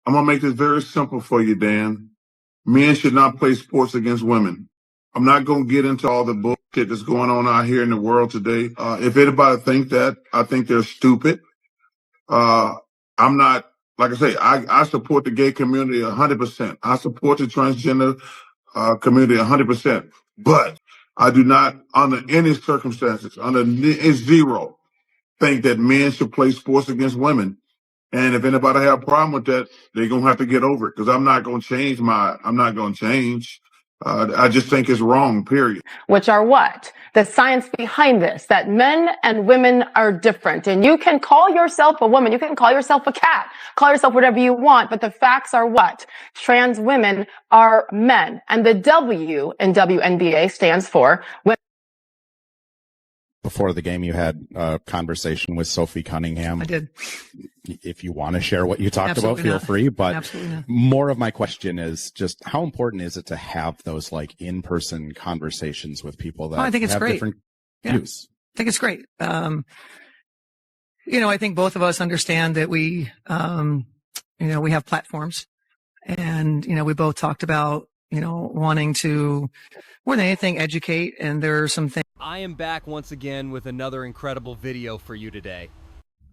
I'm going to make this very simple for you, Dan. Men should not play sports against women. I'm not going to get into all the bullshit that's going on out here in the world today. If anybody think that, I think they're stupid. I'm not, like I say, I support the gay community 100%. I support the transgender community 100%. But I do not, under any circumstances, under zero, think that men should play sports against women. And if anybody have a problem with that, they're going to have to get over it, because I'm not going to change I'm not going to change. I just think it's wrong, period. Which are what? The science behind this, that men and women are different. And you can call yourself a woman, you can call yourself a cat, call yourself whatever you want, but the facts are what? Trans women are men. And the W in WNBA stands for women. Before the game, you had a conversation with Sophie Cunningham. I did. If you want to share what you talked Absolutely about, feel not. free. But Absolutely not. More of my question is just how important is it to have those like in-person conversations with people that I think it's have great. different views? I think it's great. I think both of us understand that we have platforms, and, we both talked about, wanting to, more than anything, educate. And there are some things. I am back once again with another incredible video for you today.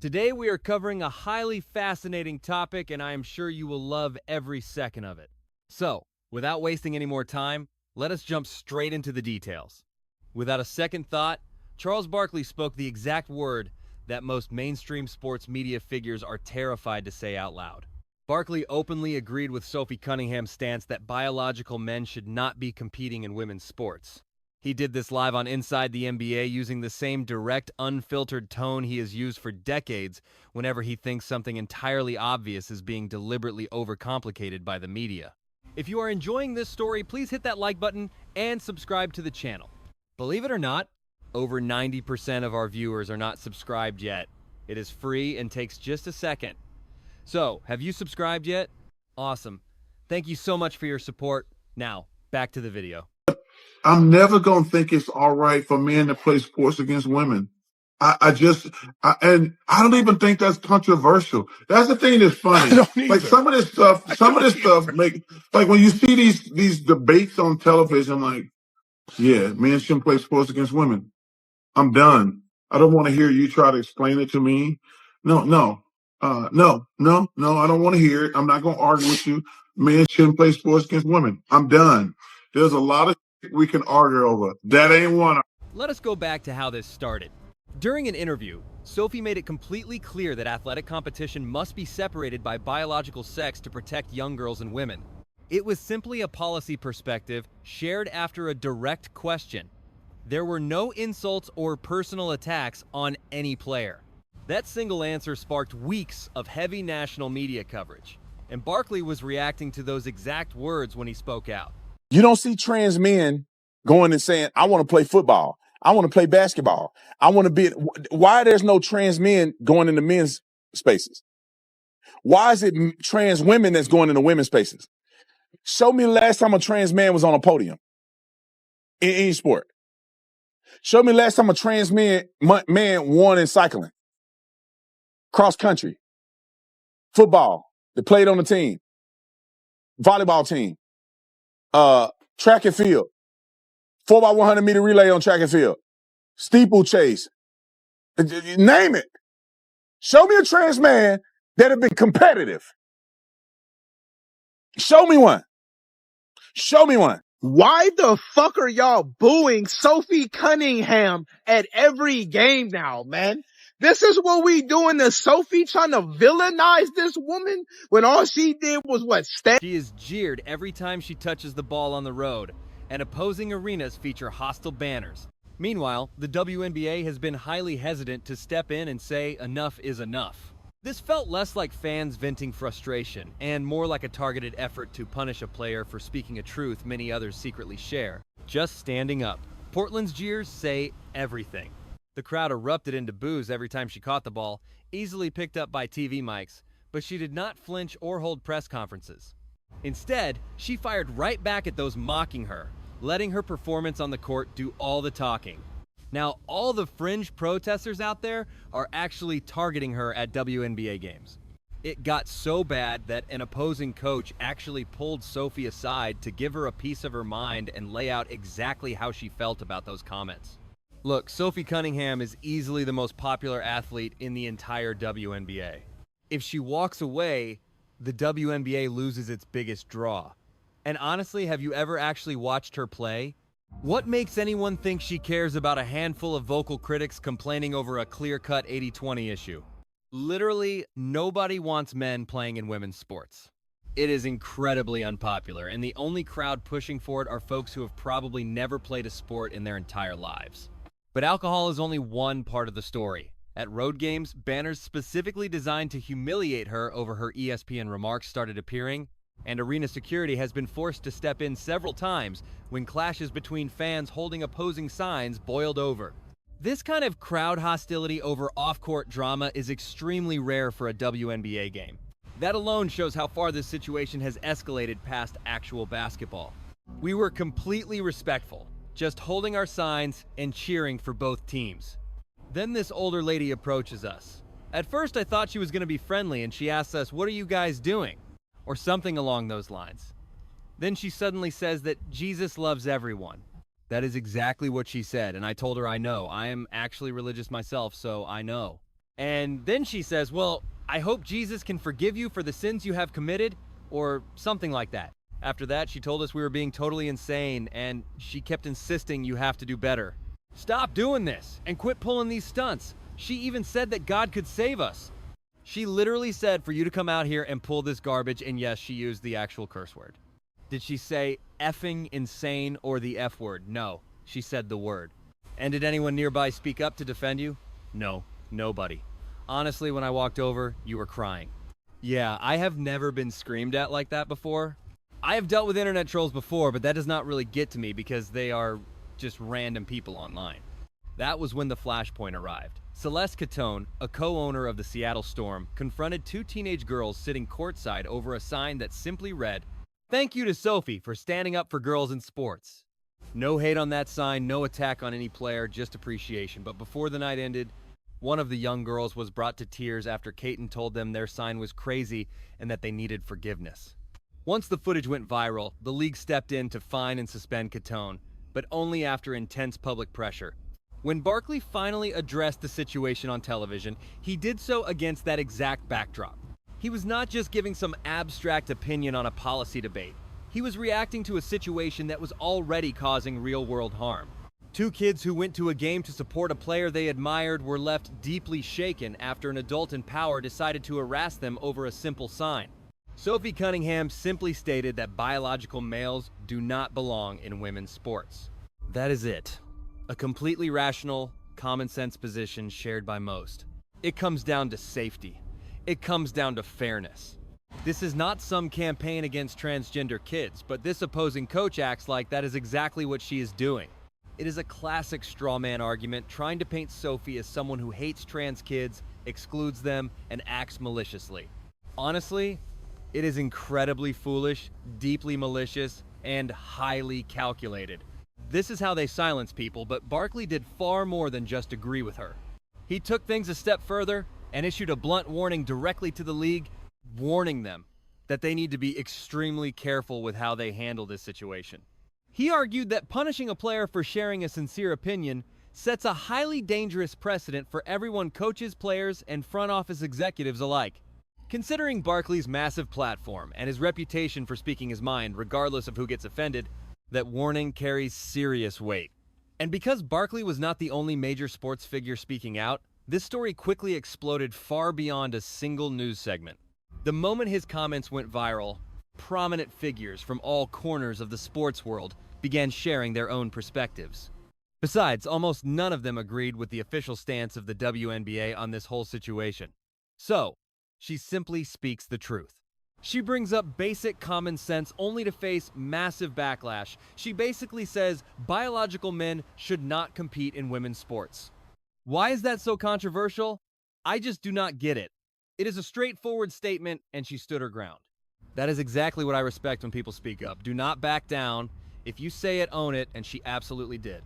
Today we are covering a highly fascinating topic, and I am sure you will love every second of it. So, without wasting any more time, let us jump straight into the details. Without a second thought, Charles Barkley spoke the exact word that most mainstream sports media figures are terrified to say out loud. Barkley openly agreed with Sophie Cunningham's stance that biological men should not be competing in women's sports. He did this live on Inside the NBA using the same direct, unfiltered tone he has used for decades whenever he thinks something entirely obvious is being deliberately overcomplicated by the media. If you are enjoying this story, please hit that like button and subscribe to the channel. Believe it or not, over 90% of our viewers are not subscribed yet. It is free and takes just a second. So, have you subscribed yet? Awesome. Thank you so much for your support. Now, back to the video. I'm never going to think it's all right for men to play sports against women. And I don't even think that's controversial. That's the thing that's funny. Like some of this stuff make, like when you see these debates on television, like, yeah, men shouldn't play sports against women. I'm done. I don't want to hear you try to explain it to me. No, I don't want to hear it. I'm not going to argue with you. Men shouldn't play sports against women. I'm done. There's a lot of we can argue over. That ain't one. Let us go back to how this started. During an interview, Sophie made it completely clear that athletic competition must be separated by biological sex to protect young girls and women. It was simply a policy perspective shared after a direct question. There were no insults or personal attacks on any player. That single answer sparked weeks of heavy national media coverage, and Barkley was reacting to those exact words when he spoke out. You don't see trans men going and saying, I want to play football. I want to play basketball. I want to be. Why there's no trans men going into men's spaces? Why is it trans women that's going into women's spaces? Show me the last time a trans man was on a podium in any sport. Show me the last time a trans man won in cycling, cross country, football, they played on the team, volleyball team. Track and field, 4x100 meter relay on track and field, steeplechase, name it. Show me a trans man that have been competitive. Show me one. Show me one. Why the fuck are y'all booing Sophie Cunningham at every game now, man? This is what we doing to Sophie, trying to villainize this woman when all she did was what? She is jeered every time she touches the ball on the road, and opposing arenas feature hostile banners. Meanwhile, the WNBA has been highly hesitant to step in and say enough is enough. This felt less like fans venting frustration and more like a targeted effort to punish a player for speaking a truth many others secretly share. Just standing up. Portland's jeers say everything. The crowd erupted into boos every time she caught the ball, easily picked up by TV mics, but she did not flinch or hold press conferences. Instead, she fired right back at those mocking her, letting her performance on the court do all the talking. Now, all the fringe protesters out there are actually targeting her at WNBA games. It got so bad that an opposing coach actually pulled Sophie aside to give her a piece of her mind and lay out exactly how she felt about those comments. Look, Sophie Cunningham is easily the most popular athlete in the entire WNBA. If she walks away, the WNBA loses its biggest draw. And honestly, have you ever actually watched her play? What makes anyone think she cares about a handful of vocal critics complaining over a clear-cut 80-20 issue? Literally, nobody wants men playing in women's sports. It is incredibly unpopular, and the only crowd pushing for it are folks who have probably never played a sport in their entire lives. But alcohol is only one part of the story. At road games, banners specifically designed to humiliate her over her ESPN remarks started appearing, and arena security has been forced to step in several times when clashes between fans holding opposing signs boiled over. This kind of crowd hostility over off-court drama is extremely rare for a WNBA game. That alone shows how far this situation has escalated past actual basketball. We were completely respectful, just holding our signs and cheering for both teams. Then this older lady approaches us. At first I thought she was going to be friendly and she asks us, "What are you guys doing?" or something along those lines. Then she suddenly says that Jesus loves everyone. That is exactly what she said, and I told her I know. I am actually religious myself, so I know. And then she says, "Well, I hope Jesus can forgive you for the sins you have committed," or something like that. After that, she told us we were being totally insane, and she kept insisting you have to do better. Stop doing this, and quit pulling these stunts. She even said that God could save us. She literally said for you to come out here and pull this garbage, and yes, she used the actual curse word. Did she say effing insane or the F word? No, she said the word. And did anyone nearby speak up to defend you? No, nobody. Honestly, when I walked over, you were crying. Yeah, I have never been screamed at like that before. I have dealt with internet trolls before, but that does not really get to me because they are just random people online. That was when the flashpoint arrived. Celeste Katon, a co-owner of the Seattle Storm, confronted two teenage girls sitting courtside over a sign that simply read, "Thank you to Sophie for standing up for girls in sports." No hate on that sign, no attack on any player, just appreciation. But before the night ended, one of the young girls was brought to tears after Katon told them their sign was crazy and that they needed forgiveness. Once the footage went viral, the league stepped in to fine and suspend Katon, but only after intense public pressure. When Barkley finally addressed the situation on television, he did so against that exact backdrop. He was not just giving some abstract opinion on a policy debate. He was reacting to a situation that was already causing real-world harm. Two kids who went to a game to support a player they admired were left deeply shaken after an adult in power decided to harass them over a simple sign. Sophie Cunningham simply stated that biological males do not belong in women's sports. That is it. A completely rational, common-sense position shared by most. It comes down to safety. It comes down to fairness. This is not some campaign against transgender kids, but this opposing coach acts like that is exactly what she is doing. It is a classic straw man argument trying to paint Sophie as someone who hates trans kids, excludes them, and acts maliciously. Honestly, it is incredibly foolish, deeply malicious, and highly calculated. This is how they silence people, but Barkley did far more than just agree with her. He took things a step further and issued a blunt warning directly to the league, warning them that they need to be extremely careful with how they handle this situation. He argued that punishing a player for sharing a sincere opinion sets a highly dangerous precedent for everyone, coaches, players, and front office executives alike. Considering Barkley's massive platform and his reputation for speaking his mind regardless of who gets offended, that warning carries serious weight. And because Barkley was not the only major sports figure speaking out, this story quickly exploded far beyond a single news segment. The moment his comments went viral, prominent figures from all corners of the sports world began sharing their own perspectives. Besides, almost none of them agreed with the official stance of the WNBA on this whole situation. So, she simply speaks the truth. She brings up basic common sense only to face massive backlash. She basically says biological men should not compete in women's sports. Why is that so controversial? I just do not get it. It is a straightforward statement, and she stood her ground. That is exactly what I respect when people speak up. Do not back down. If you say it, own it, and she absolutely did.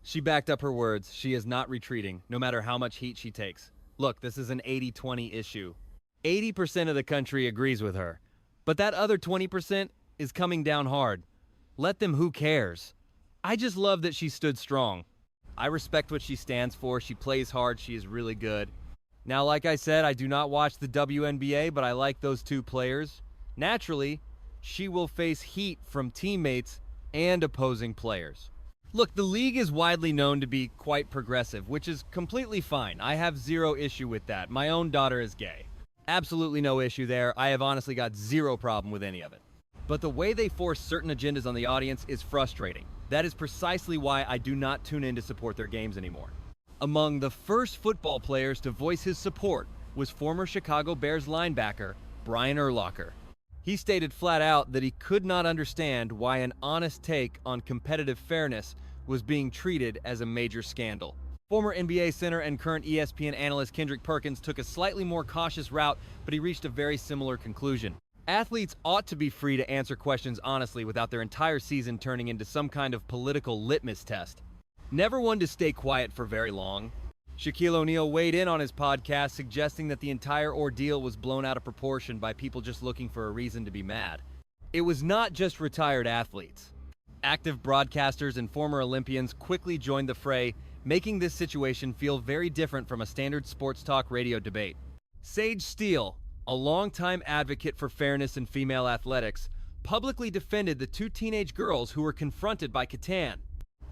She backed up her words. She is not retreating, no matter how much heat she takes. Look, this is an 80-20 issue. 80% of the country agrees with her. But that other 20% is coming down hard. Let them, who cares? I just love that she stood strong. I respect what she stands for. She plays hard. She is really good. Now, like I said, I do not watch the WNBA, but I like those two players. Naturally, she will face heat from teammates and opposing players. Look, the league is widely known to be quite progressive, which is completely fine. I have zero issue with that. My own daughter is gay. Absolutely no issue there. I have honestly got zero problem with any of it. But the way they force certain agendas on the audience is frustrating. That is precisely why I do not tune in to support their games anymore. Among the first football players to voice his support was former Chicago Bears linebacker Brian Urlacher. He stated flat out that he could not understand why an honest take on competitive fairness was being treated as a major scandal. Former NBA center and current ESPN analyst Kendrick Perkins took a slightly more cautious route, but he reached a very similar conclusion. Athletes ought to be free to answer questions honestly without their entire season turning into some kind of political litmus test. Never one to stay quiet for very long. Shaquille O'Neal weighed in on his podcast, suggesting that the entire ordeal was blown out of proportion by people just looking for a reason to be mad. It was not just retired athletes. Active broadcasters and former Olympians quickly joined the fray, making this situation feel very different from a standard sports talk radio debate. Sage Steele, a longtime advocate for fairness in female athletics, publicly defended the two teenage girls who were confronted by Katon,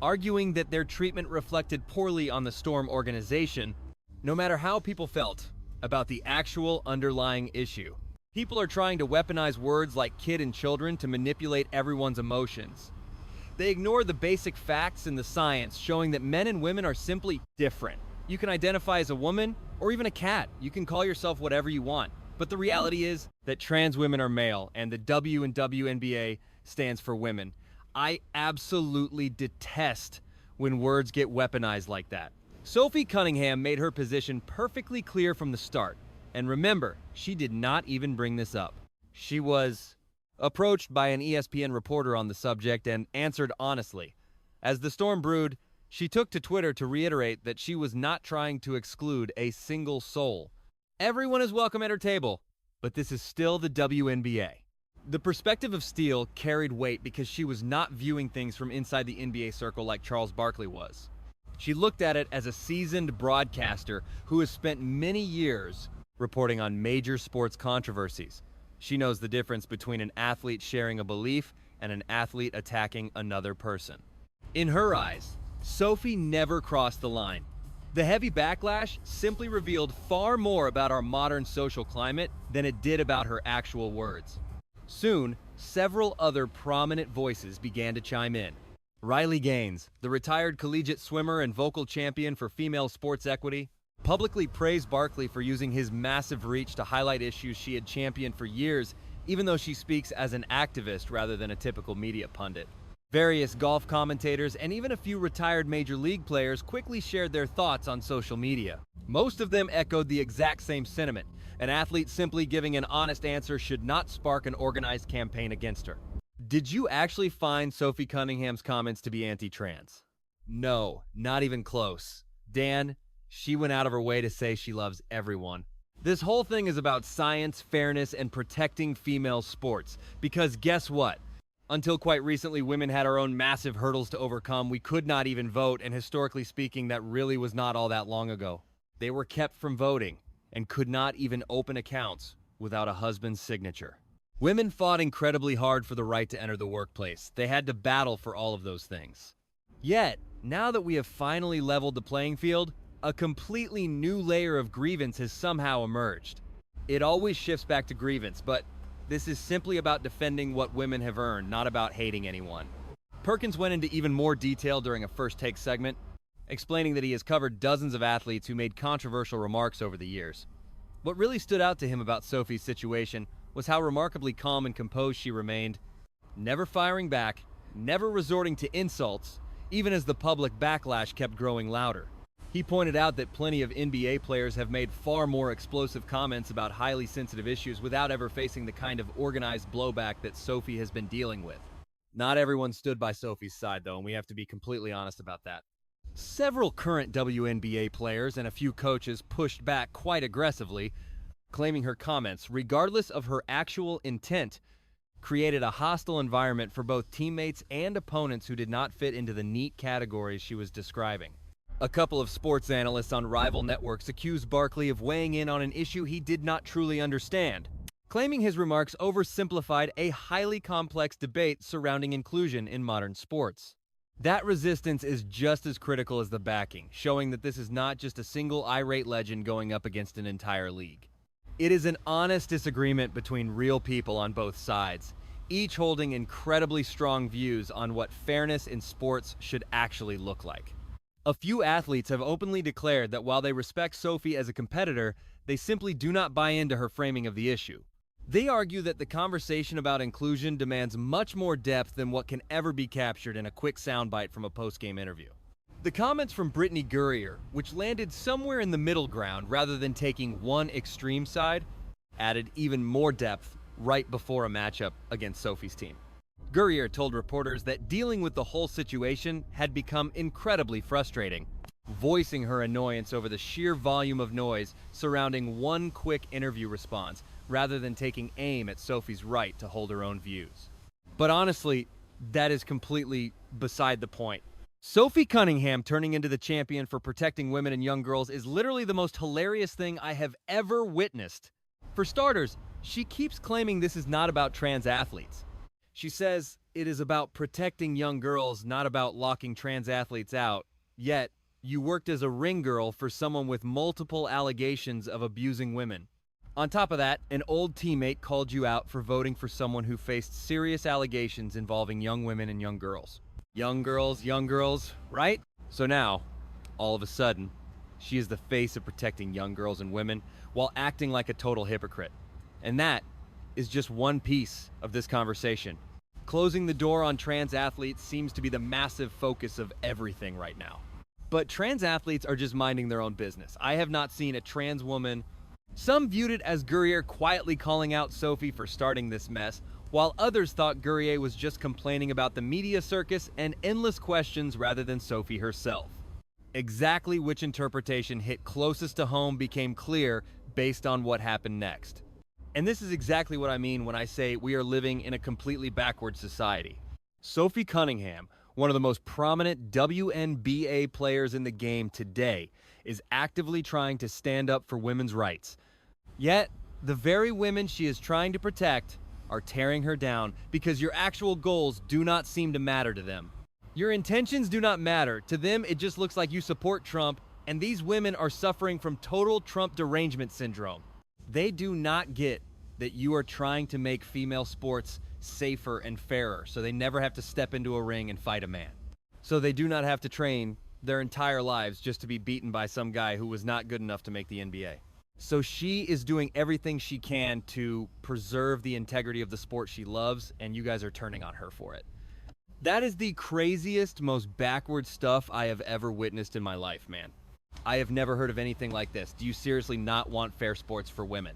arguing that their treatment reflected poorly on the Storm organization, no matter how people felt about the actual underlying issue. People are trying to weaponize words like kid and children to manipulate everyone's emotions. They ignore the basic facts and the science showing that men and women are simply different. You can identify as a woman or even a cat. You can call yourself whatever you want. But the reality is that trans women are male and the W in WNBA stands for women. I absolutely detest when words get weaponized like that. Sophie Cunningham made her position perfectly clear from the start. And remember, she did not even bring this up. She was approached by an ESPN reporter on the subject and answered honestly. As the storm brewed, she took to Twitter to reiterate that she was not trying to exclude a single soul. Everyone is welcome at her table, but this is still the WNBA. The perspective of Steele carried weight because she was not viewing things from inside the NBA circle like Charles Barkley was. She looked at it as a seasoned broadcaster who has spent many years reporting on major sports controversies. She knows the difference between an athlete sharing a belief and an athlete attacking another person. In her eyes, Sophie never crossed the line. The heavy backlash simply revealed far more about our modern social climate than it did about her actual words. Soon, several other prominent voices began to chime in. Riley Gaines, the retired collegiate swimmer and vocal champion for female sports equity, publicly praised Barkley for using his massive reach to highlight issues she had championed for years, even though she speaks as an activist rather than a typical media pundit. Various golf commentators and even a few retired major league players quickly shared their thoughts on social media. Most of them echoed the exact same sentiment. An athlete simply giving an honest answer should not spark an organized campaign against her. Did you actually find Sophie Cunningham's comments to be anti-trans? No, not even close. Dan, she went out of her way to say she loves everyone. This whole thing is about science, fairness, and protecting female sports. Because guess what? Until quite recently, women had our own massive hurdles to overcome. We could not even vote, and historically speaking, that really was not all that long ago. They were kept from voting and could not even open accounts without a husband's signature. Women fought incredibly hard for the right to enter the workplace. They had to battle for all of those things. Yet, now that we have finally leveled the playing field, a completely new layer of grievance has somehow emerged. It always shifts back to grievance, but this is simply about defending what women have earned, not about hating anyone. Perkins went into even more detail during a First Take segment, explaining that he has covered dozens of athletes who made controversial remarks over the years. What really stood out to him about Sophie's situation was how remarkably calm and composed she remained, never firing back, never resorting to insults, even as the public backlash kept growing louder. He pointed out that plenty of NBA players have made far more explosive comments about highly sensitive issues without ever facing the kind of organized blowback that Sophie has been dealing with. Not everyone stood by Sophie's side, though, and we have to be completely honest about that. Several current WNBA players and a few coaches pushed back quite aggressively, claiming her comments, regardless of her actual intent, created a hostile environment for both teammates and opponents who did not fit into the neat categories she was describing. A couple of sports analysts on rival networks accused Barkley of weighing in on an issue he did not truly understand, claiming his remarks oversimplified a highly complex debate surrounding inclusion in modern sports. That resistance is just as critical as the backing, showing that this is not just a single irate legend going up against an entire league. It is an honest disagreement between real people on both sides, each holding incredibly strong views on what fairness in sports should actually look like. A few athletes have openly declared that while they respect Sophie as a competitor, they simply do not buy into her framing of the issue. They argue that the conversation about inclusion demands much more depth than what can ever be captured in a quick soundbite from a post-game interview. The comments from Brittney, which landed somewhere in the middle ground rather than taking one extreme side, added even more depth right before a matchup against Sophie's team. Gurrier told reporters that dealing with the whole situation had become incredibly frustrating, voicing her annoyance over the sheer volume of noise surrounding one quick interview response, rather than taking aim at Sophie's right to hold her own views. But honestly, that is completely beside the point. Sophie Cunningham turning into the champion for protecting women and young girls is literally the most hilarious thing I have ever witnessed. For starters, she keeps claiming this is not about trans athletes. She says it is about protecting young girls, not about locking trans athletes out. Yet, you worked as a ring girl for someone with multiple allegations of abusing women. On top of that, an old teammate called you out for voting for someone who faced serious allegations involving young women and young girls. Young girls, right? So now, all of a sudden, she is the face of protecting young girls and women while acting like a total hypocrite. And that is just one piece of this conversation. Closing the door on trans athletes seems to be the massive focus of everything right now. But trans athletes are just minding their own business. I have not seen a trans woman. Some viewed it as Gurrier quietly calling out Sophie for starting this mess, while others thought Gurrier was just complaining about the media circus and endless questions rather than Sophie herself. Exactly which interpretation hit closest to home became clear based on what happened next. And this is exactly what I mean when I say we are living in a completely backward society. Sophie Cunningham, one of the most prominent WNBA players in the game today, is actively trying to stand up for women's rights. Yet, the very women she is trying to protect are tearing her down because your actual goals do not seem to matter to them. Your intentions do not matter. To them, it just looks like you support Trump, and these women are suffering from total Trump derangement syndrome. They do not get that you are trying to make female sports safer and fairer, so they never have to step into a ring and fight a man. So they do not have to train their entire lives just to be beaten by some guy who was not good enough to make the NBA. So she is doing everything she can to preserve the integrity of the sport she loves, and you guys are turning on her for it. That is the craziest, most backward stuff I have ever witnessed in my life, man. I have never heard of anything like this. Do you seriously not want fair sports for women?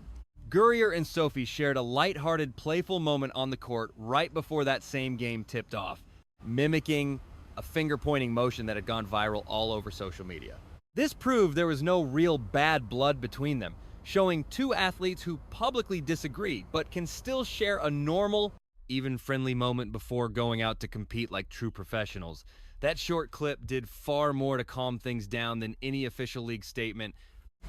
Gurrier and Sophie shared a lighthearted, playful moment on the court right before that same game tipped off, mimicking a finger-pointing motion that had gone viral all over social media. This proved there was no real bad blood between them, showing two athletes who publicly disagree, but can still share a normal, even friendly moment before going out to compete like true professionals. That short clip did far more to calm things down than any official league statement.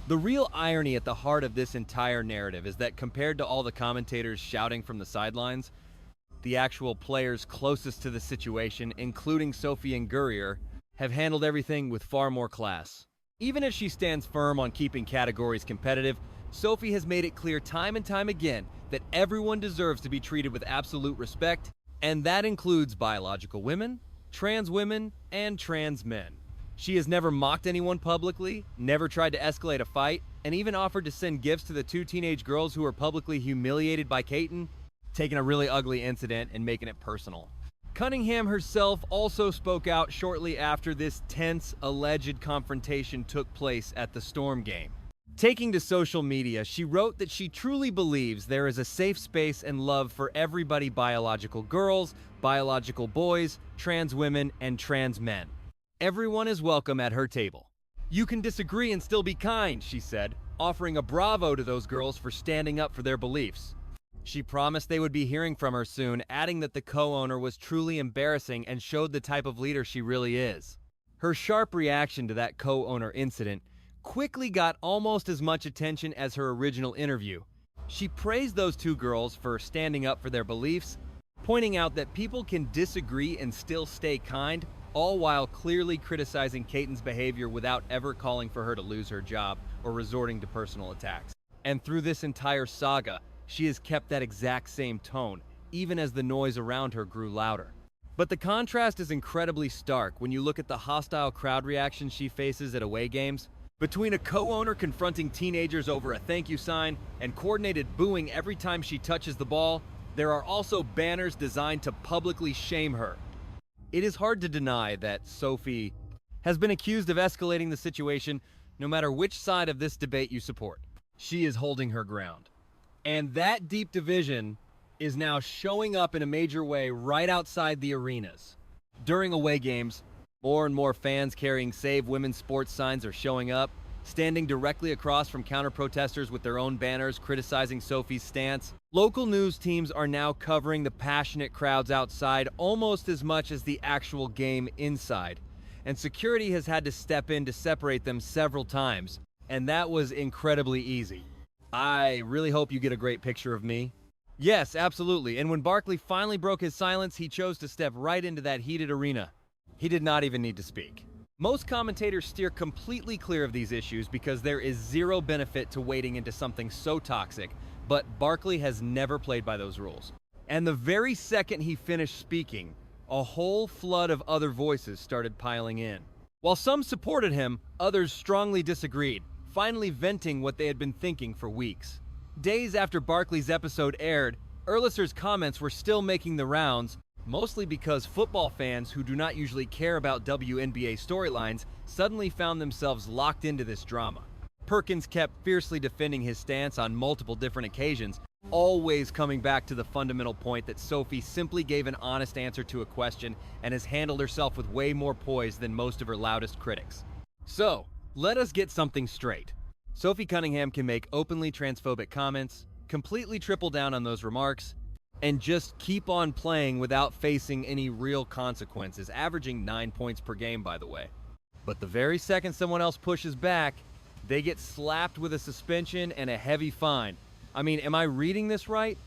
The real irony at the heart of this entire narrative is that compared to all the commentators shouting from the sidelines, the actual players closest to the situation, including Sophie and Gurrier, have handled everything with far more class. Even if she stands firm on keeping categories competitive, Sophie has made it clear time and time again that everyone deserves to be treated with absolute respect, and that includes biological women, and trans men. She has never mocked anyone publicly, never tried to escalate a fight, and even offered to send gifts to the two teenage girls who were publicly humiliated by Katon, taking a really ugly incident and making it personal. Cunningham herself also spoke out shortly after this tense, alleged confrontation took place at the Storm game. Taking to social media, she wrote that she truly believes there is a safe space and love for everybody: biological girls, biological boys, trans women, and trans men. Everyone is welcome at her table. You can disagree and still be kind, she said. offering a bravo to those girls for standing up for their beliefs. She promised they would be hearing from her soon, adding that the co-owner was truly embarrassing and showed the type of leader she really is. Her sharp reaction to that co-owner incident quickly got almost as much attention as her original interview. She praised those two girls for standing up for their beliefs, pointing out that people can disagree and still stay kind, all while clearly criticizing Katon's behavior without ever calling for her to lose her job or resorting to personal attacks. And through this entire saga, she has kept that exact same tone, even as the noise around her grew louder. But the contrast is incredibly stark when you look at the hostile crowd reaction she faces at away games. Between a co-owner confronting teenagers over a thank you sign and coordinated booing every time she touches the ball, there are also banners designed to publicly shame her. It is hard to deny that Sophie has been accused of escalating the situation no matter which side of this debate you support. She is holding her ground. And that deep division is now showing up in a major way right outside the arenas. During away games, more and more fans carrying Save Women's Sports signs are showing up, standing directly across from counter-protesters with their own banners criticizing Sophie's stance. Local news teams are now covering the passionate crowds outside almost as much as the actual game inside. And security has had to step in to separate them several times, and that was incredibly easy. I really hope you get a great picture of me. Yes, absolutely. And when Barkley finally broke his silence, he chose to step right into that heated arena. He did not even need to speak. Most commentators steer completely clear of these issues because there is zero benefit to wading into something so toxic, but Barkley has never played by those rules. And the very second he finished speaking, a whole flood of other voices started piling in. While some supported him, others strongly disagreed, finally venting what they had been thinking for weeks. Days after Barkley's episode aired, Ehrlicher's comments were still making the rounds, mostly because football fans who do not usually care about WNBA storylines suddenly found themselves locked into this drama. Perkins kept fiercely defending his stance on multiple different occasions, always coming back to the fundamental point that Sophie simply gave an honest answer to a question and has handled herself with way more poise than most of her loudest critics. So, let us get something straight. Sophie Cunningham can make openly transphobic comments, completely triple down on those remarks, and just keep on playing without facing any real consequences, averaging 9 points per game, by the way. But the very second someone else pushes back, they get slapped with a suspension and a heavy fine. I mean, am I reading this right?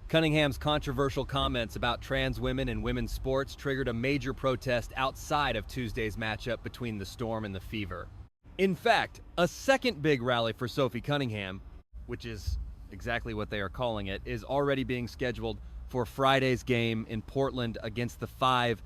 Cunningham's controversial comments about trans women and women's sports triggered a major protest outside of Tuesday's matchup between the Storm and the Fever. In fact, a second big rally for Sophie Cunningham, which is exactly what they are calling it, is already being scheduled for Friday's game in Portland against the Five.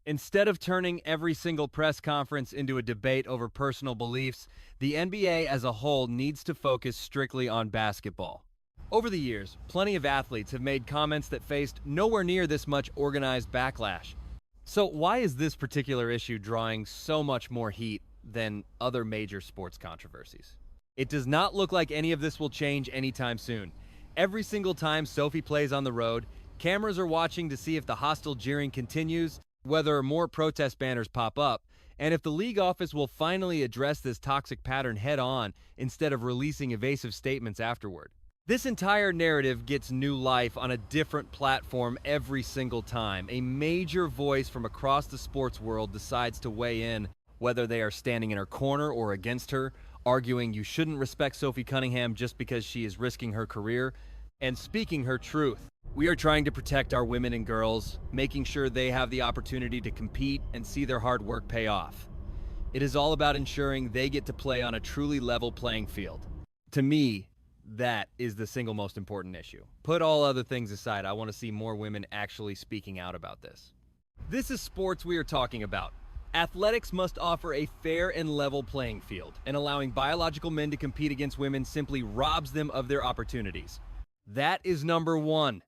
Instead of turning every single press conference into a debate over personal beliefs, the NBA as a whole needs to focus strictly on basketball. Over the years, plenty of athletes have made comments that faced nowhere near this much organized backlash. So why is this particular issue drawing so much more heat than other major sports controversies? It does not look like any of this will change anytime soon. Every single time Sophie plays on the road, cameras are watching to see if the hostile jeering continues, whether more protest banners pop up, and if the league office will finally address this toxic pattern head on instead of releasing evasive statements afterward. This entire narrative gets new life on a different platform every single time. A major voice from across the sports world decides to weigh in, whether they are standing in her corner or against her, arguing you shouldn't respect Sophie Cunningham just because she is risking her career, and speaking her truth. We are trying to protect our women and girls, making sure they have the opportunity to compete and see their hard work pay off. It is all about ensuring they get to play on a truly level playing field. To me, that is the single most important issue. Put all other things aside, I want to see more women actually speaking out about this. This is sports we are talking about. Athletics must offer a fair and level playing field, and allowing biological men to compete against women simply robs them of their opportunities. That is number one.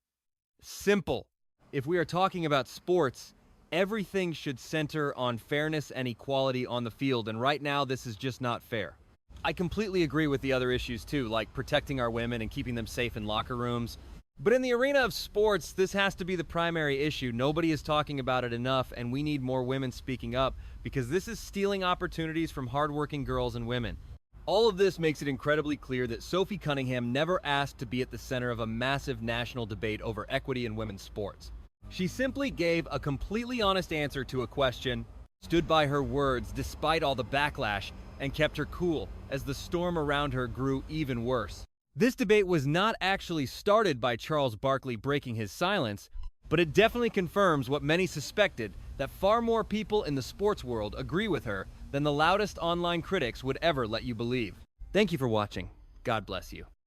Simple. If we are talking about sports, everything should center on fairness and equality on the field, and right now this is just not fair. I completely agree with the other issues too, like protecting our women and keeping them safe in locker rooms. But in the arena of sports, this has to be the primary issue. Nobody is talking about it enough, and we need more women speaking up because this is stealing opportunities from hardworking girls and women. All of this makes it incredibly clear that Sophie Cunningham never asked to be at the center of a massive national debate over equity in women's sports. She simply gave a completely honest answer to a question, stood by her words despite all the backlash, and kept her cool as the storm around her grew even worse. This debate was not actually started by Charles Barkley breaking his silence, but it definitely confirms what many suspected, that far more people in the sports world agree with her than the loudest online critics would ever let you believe. Thank you for watching. God bless you.